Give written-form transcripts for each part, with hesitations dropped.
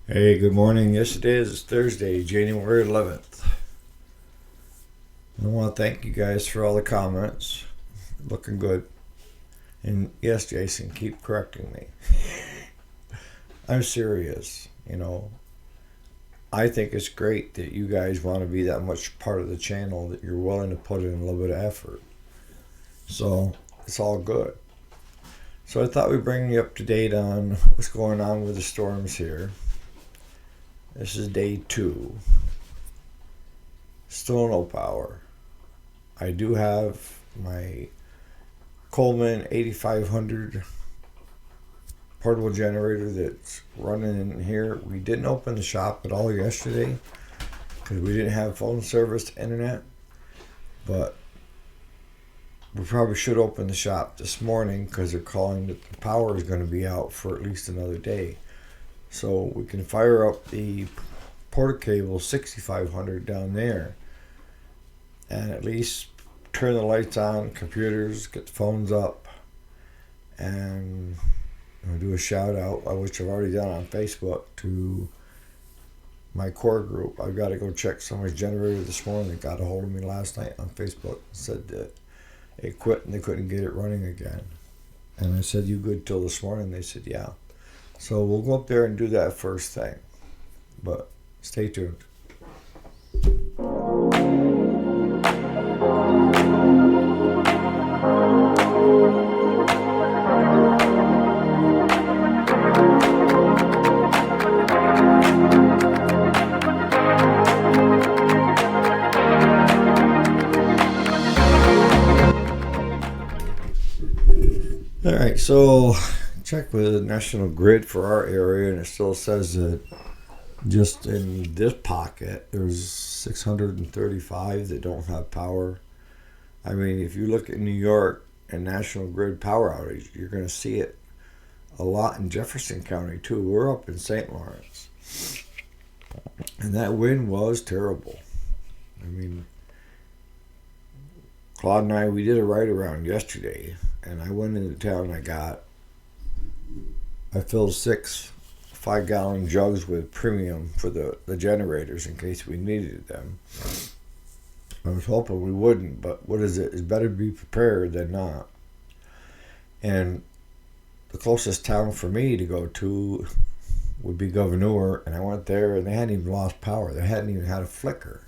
Hey, good morning. Yes, it is. It's Thursday, January 11th. I want to thank you guys for all the comments. Looking good. And yes, Jason, keep correcting me. I'm serious. I think it's great that you guys want to be that much part of the channel that you're willing to put in a little bit of effort. So it's all good. So I thought we'd bring you up to date on what's going on with the storms here. This is day 2. Still no power. I do have my Coleman 8500 portable generator that's running in here. We didn't open the shop at all yesterday because we didn't have phone service, internet, but we probably should open the shop this morning because they're calling that the power is going to be out for at least another day. So we can fire up the porta cable 6500 down there and at least turn the lights on, computers, get the phones up, and I'll do a shout out, which I've already done on Facebook, to my core group. I've got to go check someone's generator this morning. They got a hold of me last night on Facebook and said that it quit and they couldn't get it running again. And I said, "You good till this morning?" They said, "Yeah." So we'll go up there and do that first thing. But stay tuned. All right, so check with the National Grid for our area, and it still says that just in this pocket, there's 635 that don't have power. I mean, if you look at New York and National Grid power outage, you're going to see it a lot in Jefferson County too. We're up in St. Lawrence, and that wind was terrible. I mean, Claude and I, we did a ride around yesterday, and I went into town and I filled 6 5-gallon jugs with premium for the generators in case we needed them. I was hoping we wouldn't, but what is it? It's better to be prepared than not. And the closest town for me to go to would be Governor, and I went there and they hadn't even lost power. They hadn't even had a flicker.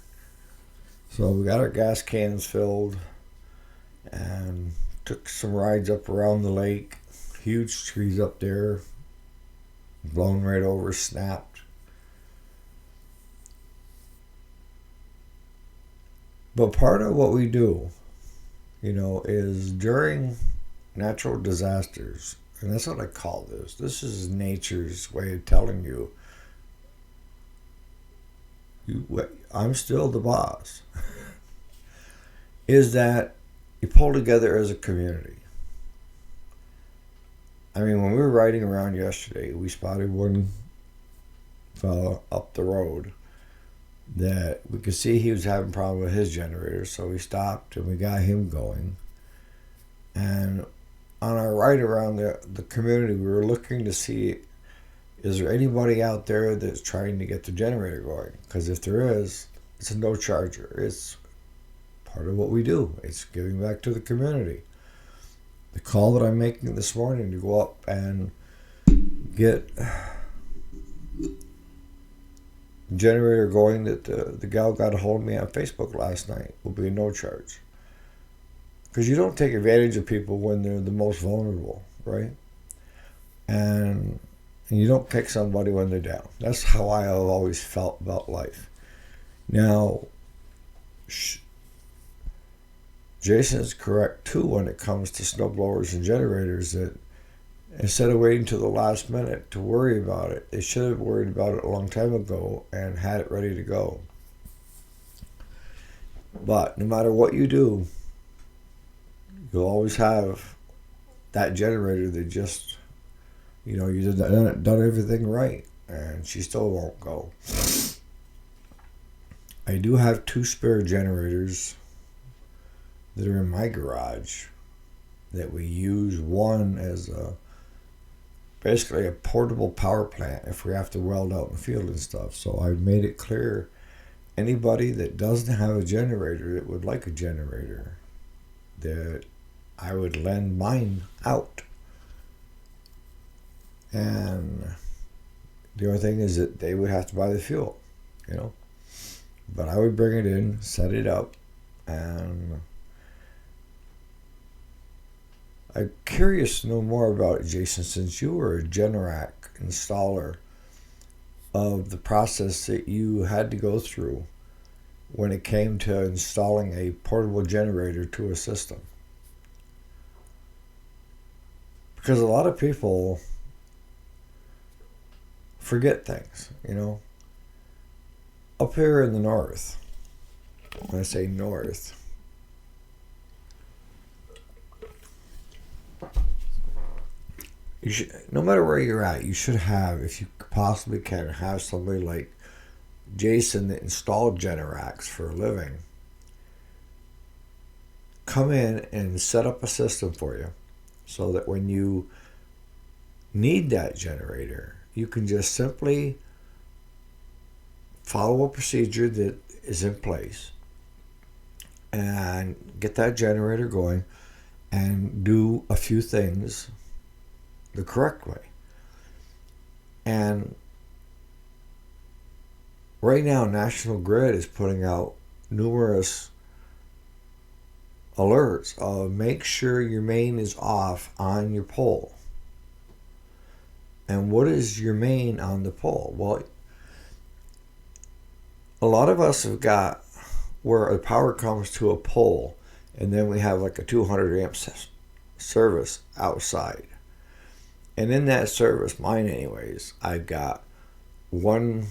So we got our gas cans filled and took some rides up around the lake. Huge trees up there, blown right over, snapped. But part of what we do, is during natural disasters, and that's what I call this. This is nature's way of telling you, I'm still the boss. Is that you pull together as a community. I mean, when we were riding around yesterday, we spotted one fella up the road that we could see he was having a problem with his generator, so we stopped and we got him going. And on our ride around the community, we were looking to see, is there anybody out there that's trying to get the generator going? Because if there is, it's a no charger. It's part of what we do. It's giving back to the community. The call that I'm making this morning to go up and get generator going that the gal got a hold of me on Facebook last night will be no charge. Because you don't take advantage of people when they're the most vulnerable, right? And you don't kick somebody when they're down. That's how I have always felt about life. Now, Jason is correct too when it comes to snowblowers and generators, that instead of waiting till the last minute to worry about it, they should have worried about it a long time ago and had it ready to go. But no matter what you do, you'll always have that generator that just, you've done everything right and she still won't go. I do have 2 spare generators that are in my garage that we use, one as a basically a portable power plant if we have to weld out in the field and stuff. So I made it clear, anybody that doesn't have a generator that would like a generator, that I would lend mine out. And the only thing is that they would have to buy the fuel, you know. But I would bring it in, set it up, and I'm curious to know more about it, Jason, since you were a Generac installer, of the process that you had to go through when it came to installing a portable generator to a system. Because a lot of people forget things, you know. Up here in the north, when I say north, you should, no matter where you're at, you should have, if you possibly can, have somebody like Jason that installed Generacs for a living come in and set up a system for you so that when you need that generator, you can just simply follow a procedure that is in place and get that generator going and do a few things the correct way. And right now, National Grid is putting out numerous alerts of make sure your main is off on your pole. And what is your main on the pole? Well, a lot of us have got where the power comes to a pole, and then we have like a 200 amp service outside. And in that service, mine anyways, I've got one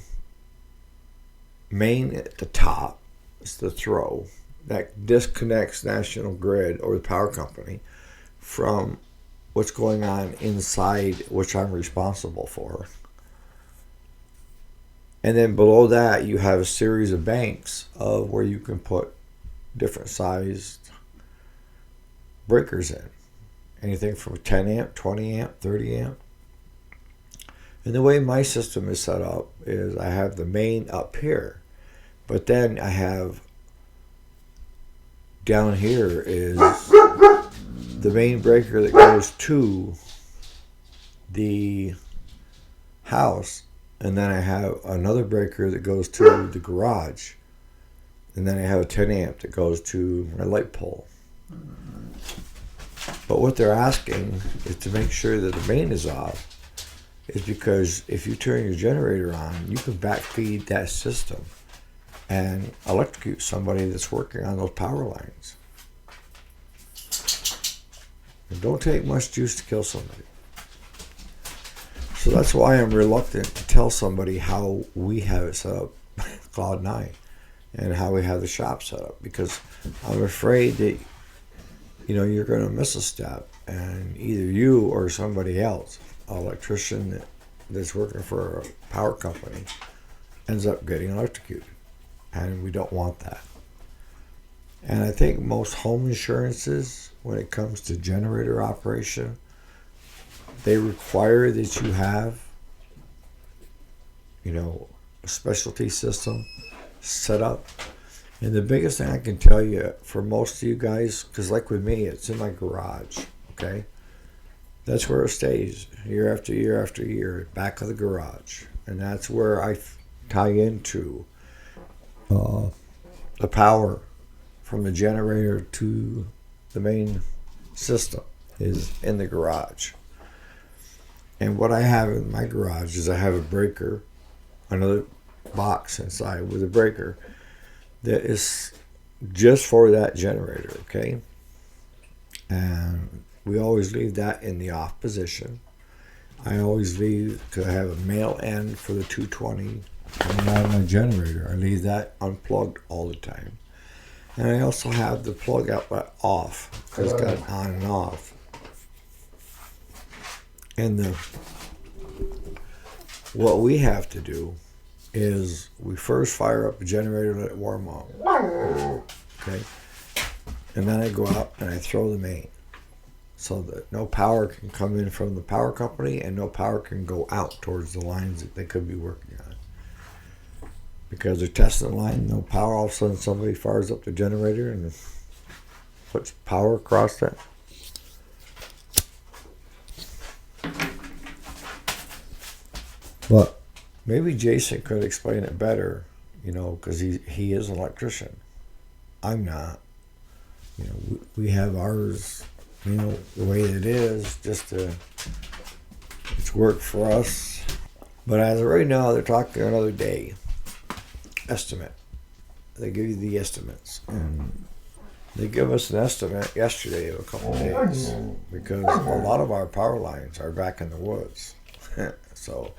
main at the top, it's the throw, that disconnects National Grid or the power company from what's going on inside, which I'm responsible for. And then below that, you have a series of banks of where you can put different sized breakers in. Anything from 10 amp, 20 amp, 30 amp. And the way my system is set up is I have the main up here, but then I have down here is the main breaker that goes to the house, and then I have another breaker that goes to the garage, and then I have a 10 amp that goes to my light pole. But what they're asking is to make sure that the main is off, is because if you turn your generator on, you can backfeed that system and electrocute somebody that's working on those power lines. It don't take much juice to kill somebody. So that's why I'm reluctant to tell somebody how we have it set up, Cloud9, and how we have the shop set up, because I'm afraid that you're going to miss a step, and either you or somebody else, an electrician that's working for a power company, ends up getting electrocuted, and we don't want that. And I think most home insurances, when it comes to generator operation, they require that you have, a specialty system set up. And the biggest thing I can tell you for most of you guys, because like with me, it's in my garage, okay? That's where it stays year after year after year, back of the garage. And that's where I tie into the power from the generator to the main system is in the garage. And what I have in my garage is I have a breaker, another box inside with a breaker that is just for that generator, okay? And we always leave that in the off position. I always leave to have a male end for the 220 coming out of my generator. I leave that unplugged all the time. And I also have the plug outlet off, because it's got on and off. And what we have to do is we first fire up the generator, let it warm up. Okay? And then I go out and I throw the main. so that no power can come in from the power company and no power can go out towards the lines that they could be working on. Because they're testing the line, no power, all of a sudden somebody fires up the generator and puts power across that. But maybe Jason could explain it better, because he is an electrician. I'm not. We have ours, the way it is, it's worked for us. But as of right now, they're talking another day estimate. They give you the estimates. And they give us an estimate yesterday of a couple of days because a lot of our power lines are back in the woods. So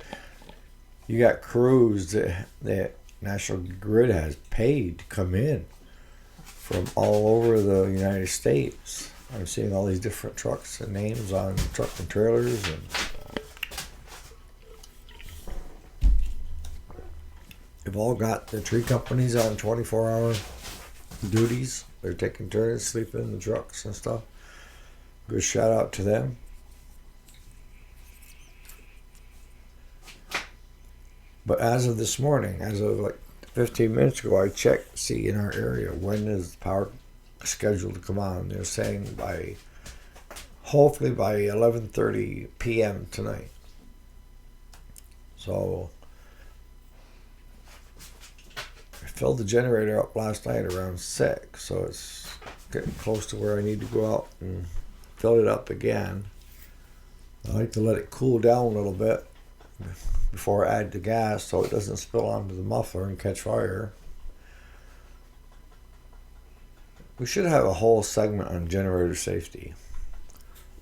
you got crews that National Grid has paid to come in from all over the United States. I'm seeing all these different trucks and names on truck and trailers, and they've all got the tree companies on 24-hour duties. They're taking turns sleeping in the trucks and stuff. Good shout out to them. But as of this morning, as of like 15 minutes ago, I checked, see in our area, when is power scheduled to come on. They're saying hopefully by 11:30 p.m. tonight. So I filled the generator up last night around 6, so it's getting close to where I need to go out and fill it up again. I like to let it cool down a little bit before I add the gas so it doesn't spill onto the muffler and catch fire. We should have a whole segment on generator safety.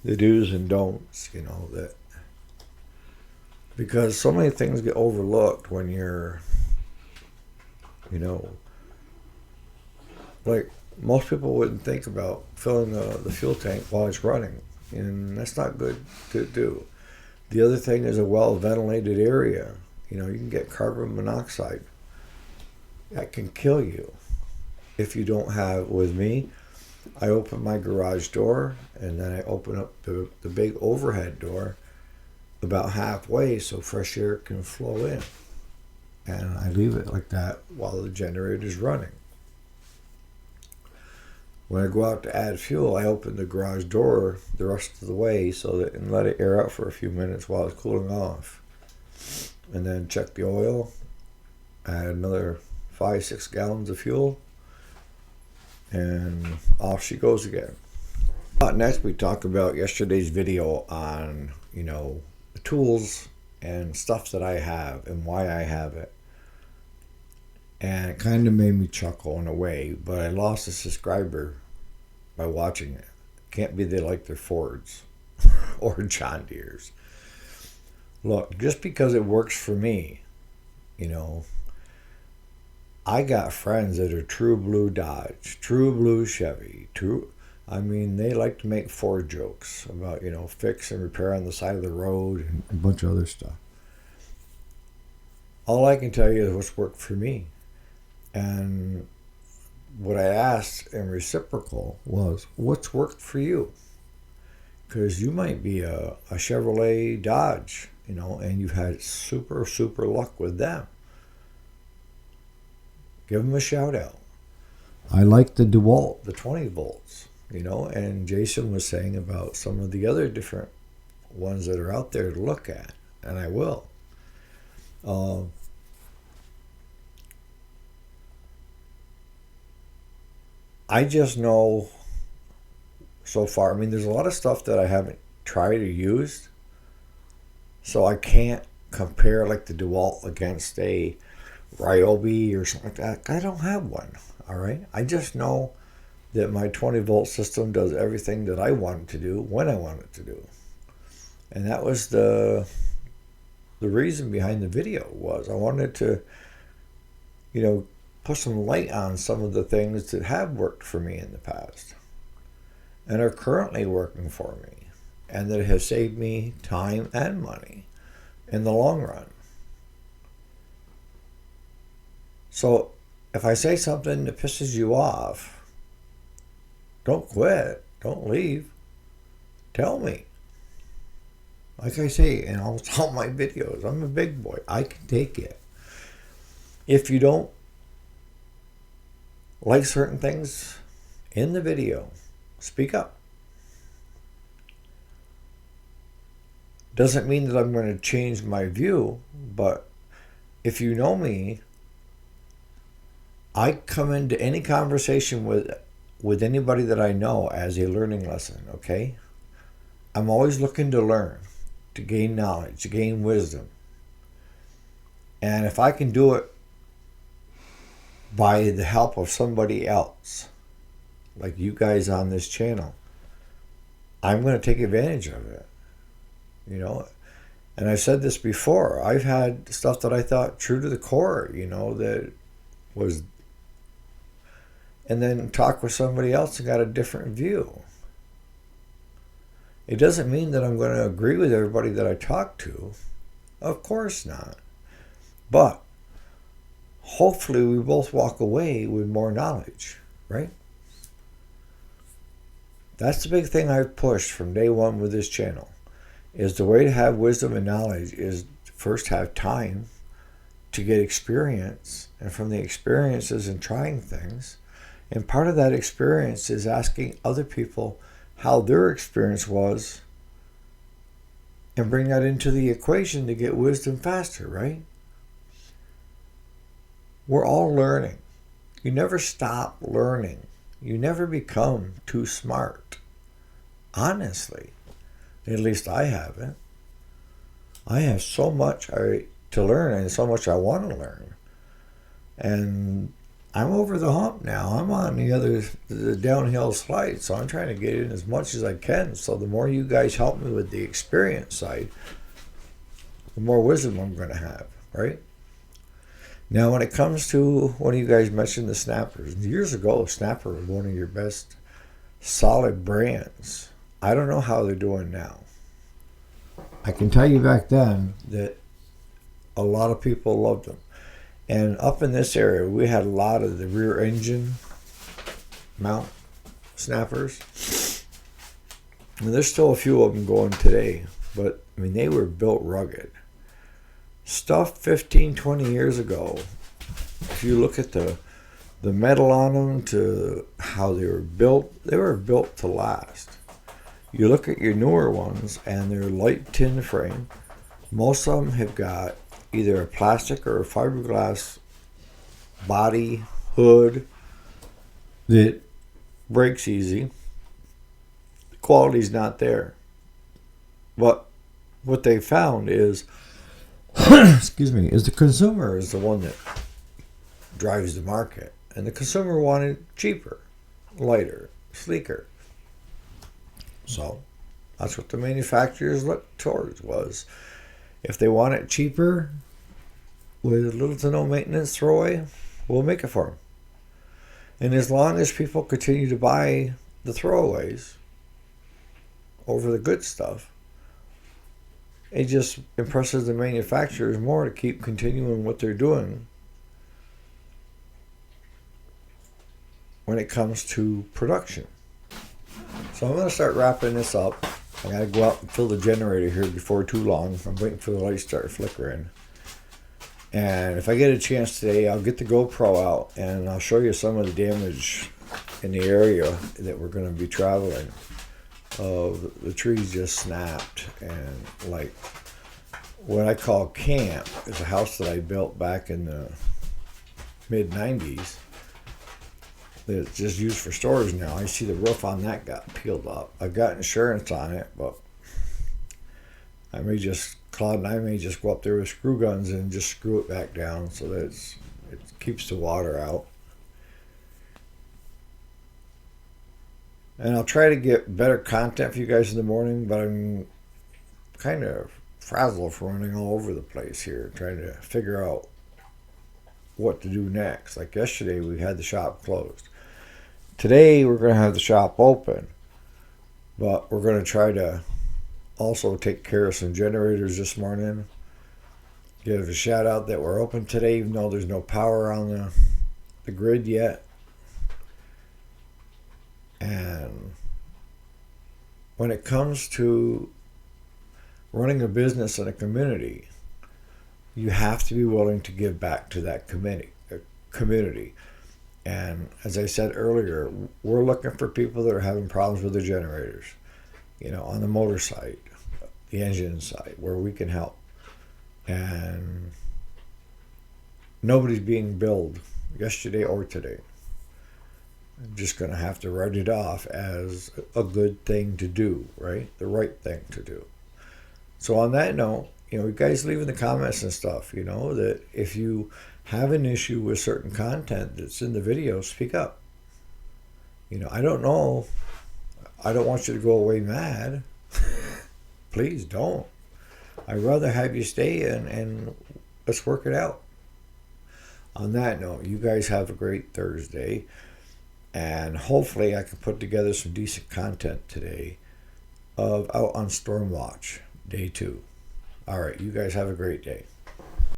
The do's and don'ts, that because so many things get overlooked when you're, like most people wouldn't think about filling the fuel tank while it's running, and that's not good to do. The other thing is a well-ventilated area. You can get carbon monoxide. That can kill you if you don't have, with me, I open my garage door and then I open up the big overhead door about halfway so fresh air can flow in. And I leave it like that while the generator is running. When I go out to add fuel, I open the garage door the rest of the way and let it air out for a few minutes while it's cooling off. And then check the oil, add another 5-6 gallons of fuel, and off she goes again. Next, we talk about yesterday's video on, the tools and stuff that I have and why I have it. And it kind of made me chuckle in a way, but I lost a subscriber by watching it. Can't be they like their Fords or John Deere's. Look, just because it works for me, I got friends that are true blue Dodge, true blue Chevy, they like to make Ford jokes about, fix and repair on the side of the road and a bunch of other stuff. All I can tell you is what's worked for me. And what I asked in reciprocal was, what's worked for you? Because you might be a Chevrolet Dodge, and you've had super, super luck with them. Give them a shout out. I like the DeWalt, the 20 volts, and Jason was saying about some of the other different ones that are out there to look at, and I will. I just know so far, there's a lot of stuff that I haven't tried or used, so I can't compare like the DeWalt against a Ryobi or something like that. I don't have one, all right? I just know that my 20 volt system does everything that I want it to do when I want it to do. And that was the reason behind the video was I wanted to, put some light on some of the things that have worked for me in the past and are currently working for me and that have saved me time and money in the long run. So if I say something that pisses you off, don't quit, don't leave. Tell me. Like I say in almost all my videos, I'm a big boy. I can take it. If you don't like certain things in the video, speak up. Doesn't mean that I'm going to change my view, but if you know me, I come into any conversation with anybody that I know as a learning lesson, okay? I'm always looking to learn, to gain knowledge, to gain wisdom. And if I can do it by the help of somebody else, like you guys on this channel, I'm going to take advantage of it. You know, and I've said this before. I've had stuff that I thought true to the core, you know, that was, and then talk with somebody else and got a different view. It doesn't mean that I'm going to agree with everybody that I talk to. Of course not. But hopefully we both walk away with more knowledge, right? That's the big thing I've pushed from day one with this channel, is the way to have wisdom and knowledge is to first have time to get experience, and from the experiences and trying things. And part of that experience is asking other people how their experience was and bring that into the equation to get wisdom faster, right? We're all learning. You never stop learning. You never become too smart. Honestly. At least I haven't. I have so much to learn and so much I want to learn. And I'm over the hump now. I'm on the downhill slide, so I'm trying to get in as much as I can. So the more you guys help me with the experience side, the more wisdom I'm going to have, right? Now, when it comes to, one of you guys mentioned the snappers. Years ago, Snapper was one of your best solid brands. I don't know how they're doing now. I can tell you back then that a lot of people loved them. And up in this area, we had a lot of the rear engine mount snappers. And there's still a few of them going today. But, I mean, they were built rugged. Stuff 15, 20 years ago, if you look at the metal on them to how they were built to last. You look at your newer ones, and they're light tin frame. Most of them have got either a plastic or a fiberglass body, hood that breaks easy. The quality's not there. But what they found is, excuse me, is the consumer is the one that drives the market. And the consumer wanted cheaper, lighter, sleeker. So that's what the manufacturers looked towards was, if they want it cheaper with little to no maintenance throwaway, we'll make it for them. And as long as people continue to buy the throwaways over the good stuff, it just impresses the manufacturers more to keep continuing what they're doing when it comes to production. So I'm going to start wrapping this up. I got to go out and fill the generator here before too long. I'm waiting for the lights to start flickering. And if I get a chance today, I'll get the GoPro out and I'll show you some of the damage in the area that we're going to be traveling. The trees just snapped, and like what I call camp is a house that I built back in the mid-90s that's just used for storage now. I see the roof on that got peeled up. I've got insurance on it, but Claude and I may just go up there with screw guns and just screw it back down so that it keeps the water out. And I'll try to get better content for you guys in the morning, but I'm kind of frazzled from running all over the place here, trying to figure out what to do next. Like yesterday, we had the shop closed. Today, we're going to have the shop open, but we're going to try to also take care of some generators this morning. Give a shout out that we're open today, even though there's no power on the grid yet. And when it comes to running a business in a community, you have to be willing to give back to that community. And as I said earlier, we're looking for people that are having problems with the generators, on the motor side, the engine side, where we can help. And nobody's being billed yesterday or today. I'm just going to have to write it off as a good thing to do, right? The right thing to do. So on that note, you guys leave in the comments and stuff, that if you have an issue with certain content that's in the video, speak up. I don't know. I don't want you to go away mad. Please don't. I'd rather have you stay and let's work it out. On that note, you guys have a great Thursday. And hopefully I can put together some decent content today of out on Stormwatch, day 2. All right, you guys have a great day.